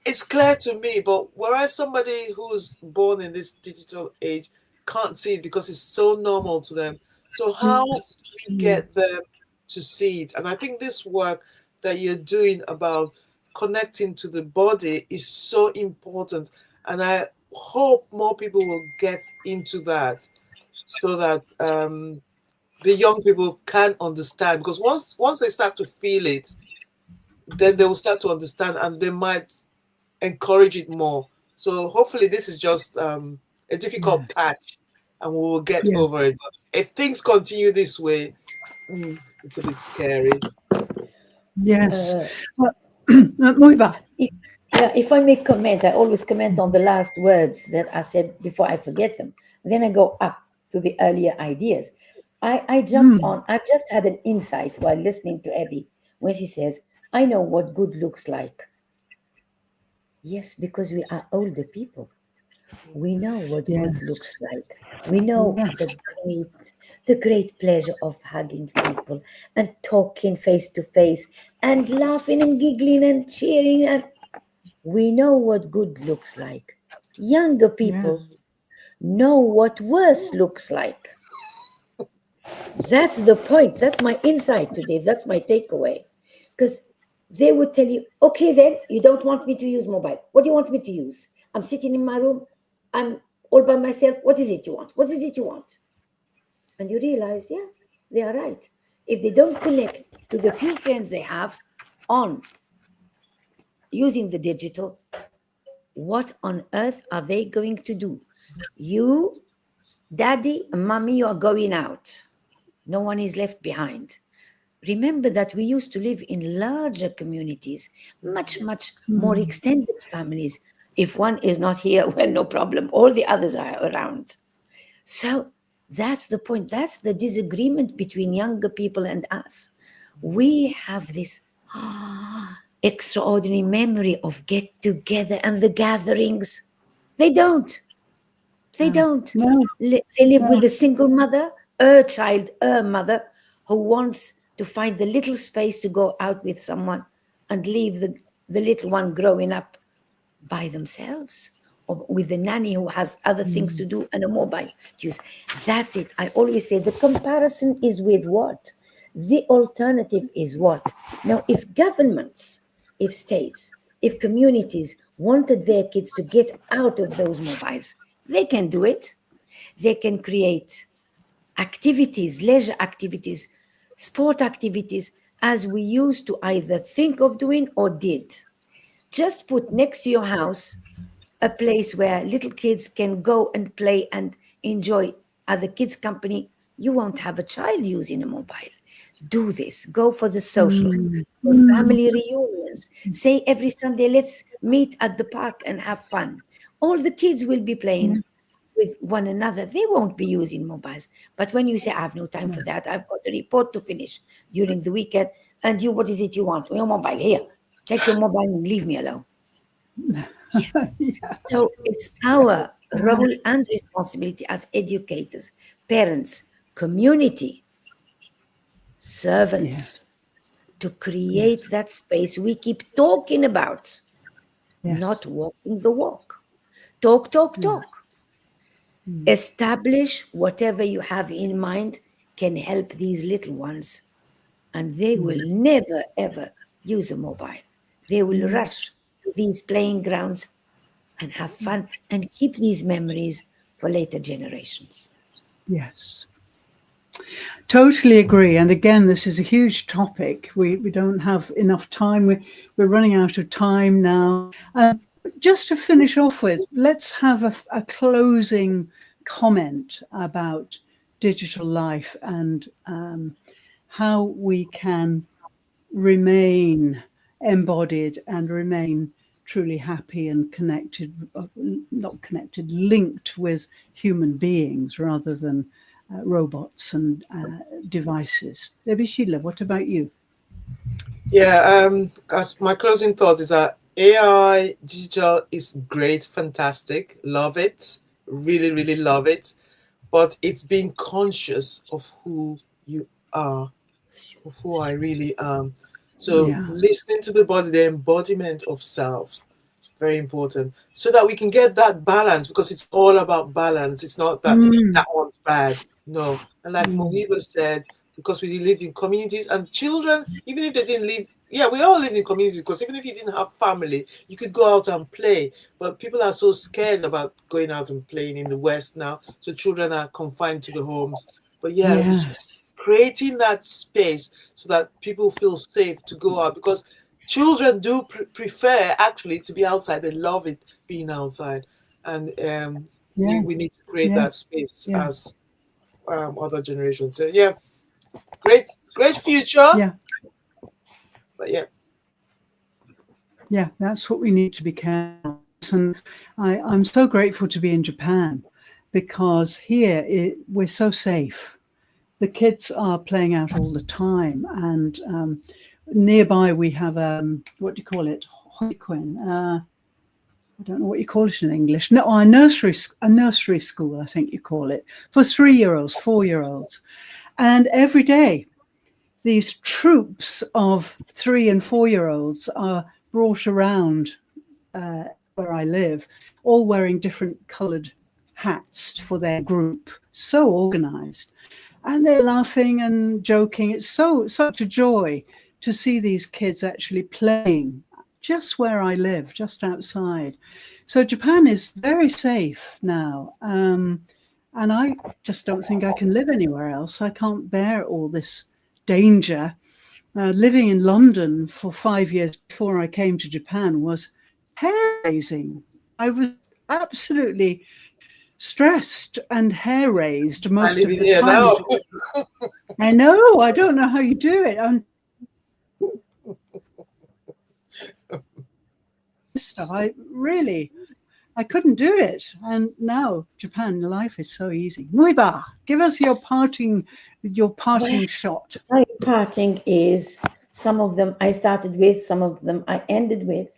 S2: it's clear to me. But whereas somebody who's born in this digital age can't see it because it's so normal to them. So how do we get them to see it? And I think this work that you're doing about connecting to the body is so important. And I hope more people will get into that, so that the young people can understand, because once they start to feel it, then they will start to understand, and they might encourage it more. So hopefully this is just a difficult patch, and we will get over it. But if things continue this way, it's a bit scary.
S1: Yes. Muiba.
S3: If I may comment, I always comment on the last words that I said before I forget them. Then I go up to the earlier ideas. I jump on. I've just had an insight while listening to Abby when she says, I know what good looks like. Yes, because we are older people. We know what good looks like. We know the great pleasure of hugging people and talking face to face and laughing and giggling and cheering, and we know what good looks like. Younger people know what worse looks like. That's the point. That's my insight today. That's my takeaway. Because they would tell you, okay, then you don't want me to use mobile. What do you want me to use? I'm sitting in my room. I'm all by myself. What is it you want? What is it you want? And you realize, yeah, they are right. If they don't connect to the few friends they have on using the digital, what on earth are they going to do? You, daddy, and mommy, you are going out. No one is left behind. Remember that we used to live in larger communities, much, much more extended families. If one is not here, well, no problem. All the others are around. So that's the point. That's the disagreement between younger people and us. We have this extraordinary memory of get together and the gatherings. They don't. They don't.
S1: No.
S3: They live with a single mother, a child, a mother who wants to find the little space to go out with someone and leave the little one growing up by themselves, or with the nanny who has other things to do and a mobile to use. That's it. I always say the comparison is with what? The alternative is what? Now, if governments, if states, if communities wanted their kids to get out of those mobiles, they can do it. They can create activities, leisure activities, sport activities, as we used to either think of doing or did. Just put next to your house a place where little kids can go and play and enjoy other kids' company. You won't have a child using a mobile. Do this. Go for the socials, for family reunions. Say every Sunday, let's meet at the park and have fun. All the kids will be playing with one another. They won't be using mobiles. But when you say, I have no time for that, I've got a report to finish during the weekend, and you, what is it you want? Your mobile, here. Take your mobile and leave me alone. Yes. So it's our role and responsibility as educators, parents, community, servants, to create that space we keep talking about, not walking the walk. Talk. Establish whatever you have in mind can help these little ones, and they will never, ever use a mobile. They will rush to these playing grounds and have fun and keep these memories for later generations.
S1: Yes. Totally agree. And again, this is a huge topic. We don't have enough time. We're running out of time now. Just to finish off with, let's have a closing comment about digital life and how we can remain embodied and remain truly happy and connected, not connected, linked with human beings rather than robots and devices. Debbie Sheila, what about you?
S2: Yeah, as my closing thought is that AI digital is great, fantastic, love it, really, really love it, but it's being conscious of who you are, of who I really am. So listening to the body, the embodiment of self, very important, so that we can get that balance, because it's all about balance. It's not that that one's bad. No. And like Mohiba said, because we lived in communities, and children, even if they didn't live, we all lived in communities, because even if you didn't have family, you could go out and play. But people are so scared about going out and playing in the West now. So children are confined to the homes. But just creating that space so that people feel safe to go out, because children do prefer actually to be outside. They love it being outside. And we need to create that space as other generations. So great future. But
S1: that's what we need to be careful. And I'm so grateful to be in Japan, because here we're so safe. The kids are playing out all the time, and nearby we have what do you call it? Hoikuen. I don't know what you call it in English. No, a nursery school, I think you call it, for 3-year-olds, 4-year-olds. And every day, these troops of 3- and 4-year-olds are brought around where I live, all wearing different coloured hats for their group. So organised. And they're laughing and joking. It's such a joy to see these kids actually playing just where I live, just outside. So Japan is very safe now. And I just don't think I can live anywhere else. I can't bear all this danger. Living in London for 5 years before I came to Japan was hair-raising. I was absolutely stressed and hair-raised most of the time.
S2: Now.
S1: I know. I don't know how you do it. I couldn't do it. And now Japan, life is so easy. Muiba, give us your parting shot.
S3: My parting is, some of them I started with, some of them I ended with.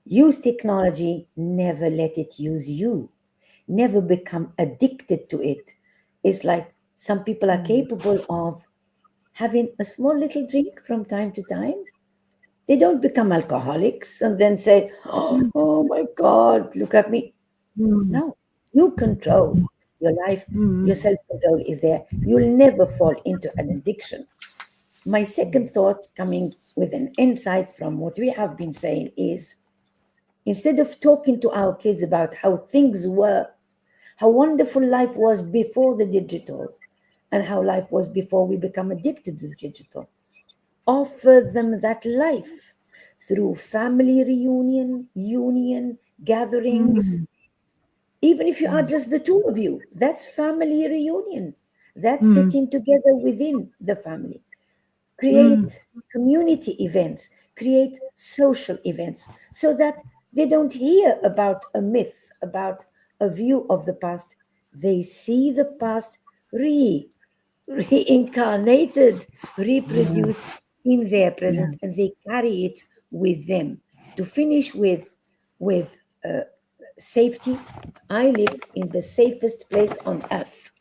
S3: Use technology, never let it use you. Never become addicted to it. It's like some people are capable of having a small little drink from time to time. They don't become alcoholics and then say, oh my God, look at me. No, you control your life. Your self-control is there. You'll never fall into an addiction. My second thought, coming with an insight from what we have been saying, is instead of talking to our kids about how things were, how wonderful life was before the digital and how life was before we become addicted to the digital. Offer them that life through family union, gatherings. Even if you are just the two of you, that's family reunion. That's sitting together within the family. Create community events, create social events so that they don't hear about a myth, about a view of the past. They see the past reincarnated, reproduced in their present, and they carry it with them. To finish with safety, I live in the safest place on earth.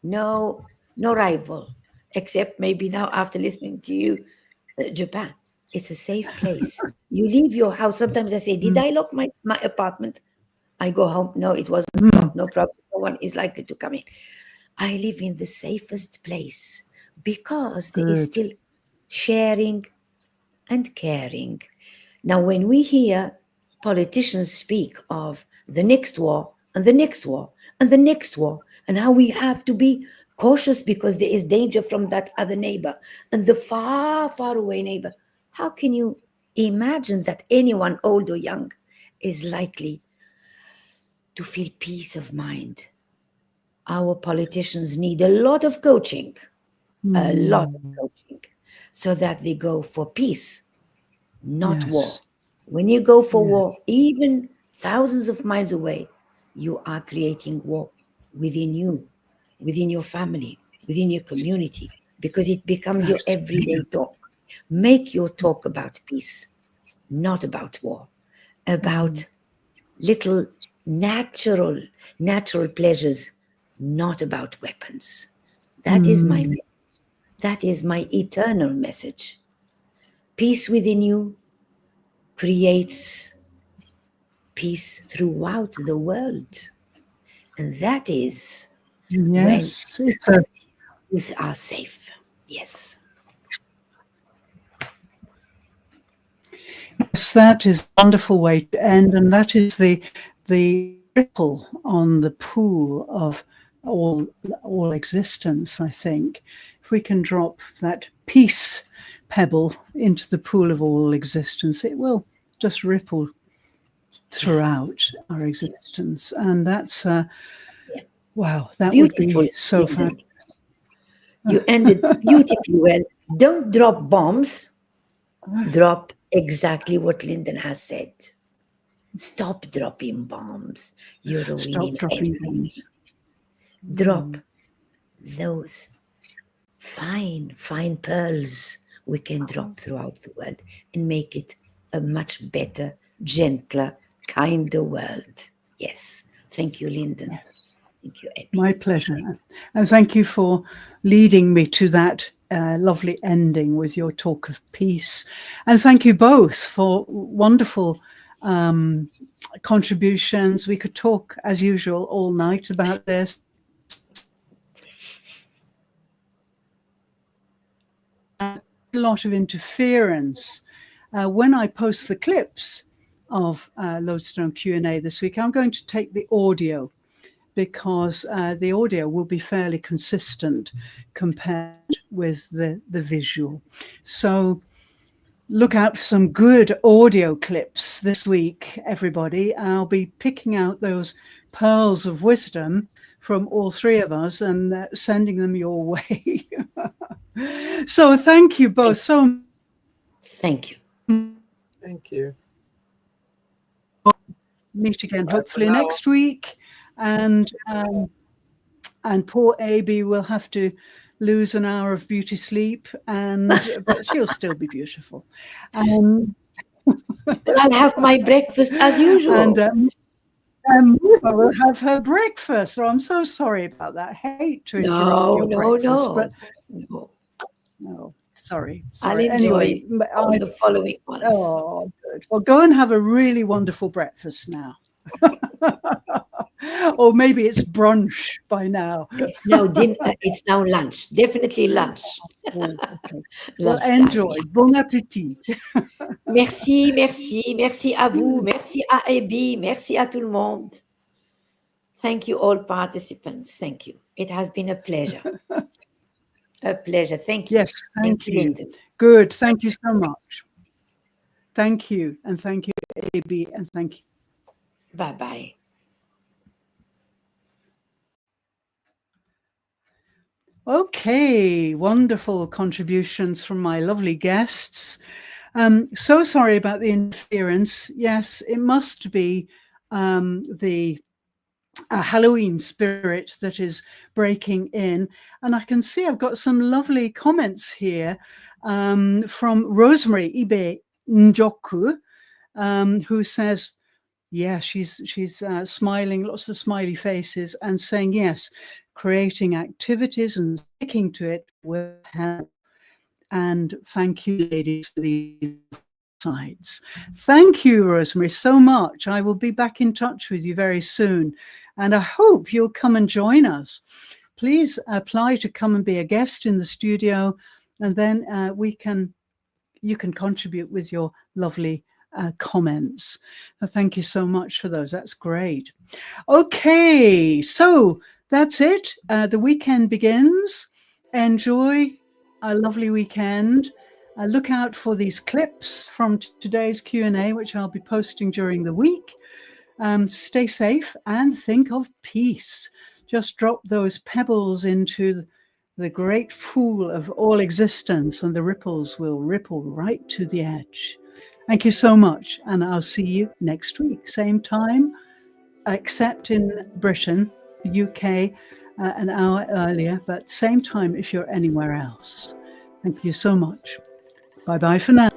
S3: No, no rival, except maybe now after listening to you, Japan. It's a safe place. You leave your house. Sometimes I say, did I lock my apartment? I go home. No, it wasn't locked. No problem. No one is likely to come in. I live in the safest place because there is still sharing and caring. Now, when we hear politicians speak of the next war and the next war and the next war, and how we have to be cautious because there is danger from that other neighbor and the far, far away neighbor, how can you imagine that anyone, old or young, is likely to feel peace of mind? Our politicians need a lot of coaching, so that they go for peace, not war. When you go for war, even thousands of miles away, you are creating war within you, within your family, within your community, because it becomes your everyday talk. Make your talk about peace, not about war, about little natural pleasures, not about weapons. That is my message. That is my eternal message. Peace within you creates peace throughout the world. And that is when you are safe. Yes.
S1: Yes, that is a wonderful way to end. And that is the ripple on the pool of all existence, I think. If we can drop that peace pebble into the pool of all existence, it will just ripple throughout our existence. And that's wow, that beautiful. Would be so fun.
S3: You ended beautifully well. Don't drop bombs. Drop exactly what Lyndon has said. Stop dropping bombs. You're ruining everything. Drop those fine, fine pearls we can drop throughout the world and make it a much better, gentler, kinder world. Yes. Thank you, Lyndon.
S1: Yes.
S3: Thank you, Abby.
S1: My pleasure. And thank you for leading me to that lovely ending with your talk of peace. And thank you both for wonderful contributions. We could talk, as usual, all night about this. A lot of interference. When I post the clips of Lodestone Q&A this week, I'm going to take the audio, because the audio will be fairly consistent compared with the visual. So look out for some good audio clips this week, everybody. I'll be picking out those pearls of wisdom from all three of us and sending them your way. So thank you both so much.
S3: Thank you.
S2: Thank you.
S1: Meet again hopefully next week. And poor Abby will have to lose an hour of beauty sleep, but she'll still be beautiful.
S3: I'll have my breakfast as usual.
S1: And will have her breakfast. So I'm so sorry about that. I hate to interrupt your breakfast, but no, sorry.
S3: I'll enjoy all the following ones.
S1: Oh, good. Well, go and have a really wonderful breakfast now. Or maybe it's brunch by now.
S3: It's now dinner. It's now lunch. Definitely lunch.
S1: Okay. Well, enjoy. Bon appétit.
S3: Merci à vous. Merci à Abby. Merci à tout le monde. Thank you, all participants. Thank you. It has been a pleasure. A pleasure. Thank you.
S1: Yes, thank you.
S3: Linton.
S1: Good. Thank you so much. Thank you. And thank you, AB, and thank you.
S3: Bye-bye.
S1: Okay, wonderful contributions from my lovely guests. So sorry about the interference. Yes, it must be the Halloween spirit that is breaking in. And I can see I've got some lovely comments here from Rosemary Ibe Njoku, who says, yeah, she's smiling, lots of smiley faces, and saying, yes, creating activities and sticking to it will help. And thank you, ladies, for these sides. Thank you, Rosemary, so much. I will be back in touch with you very soon. And I hope you'll come and join us. Please apply to come and be a guest in the studio, and then you can contribute with your lovely comments. Thank you so much for those. That's great. Okay, so that's it. The weekend begins. Enjoy a lovely weekend. Look out for these clips from today's Q&A, which I'll be posting during the week. Stay safe and think of peace. Just drop those pebbles into the great pool of all existence, and the ripples will ripple right to the edge. Thank you so much, and I'll see you next week, same time, except in Britain, UK, an hour earlier, but same time if you're anywhere else. Thank you so much. Bye-bye for now.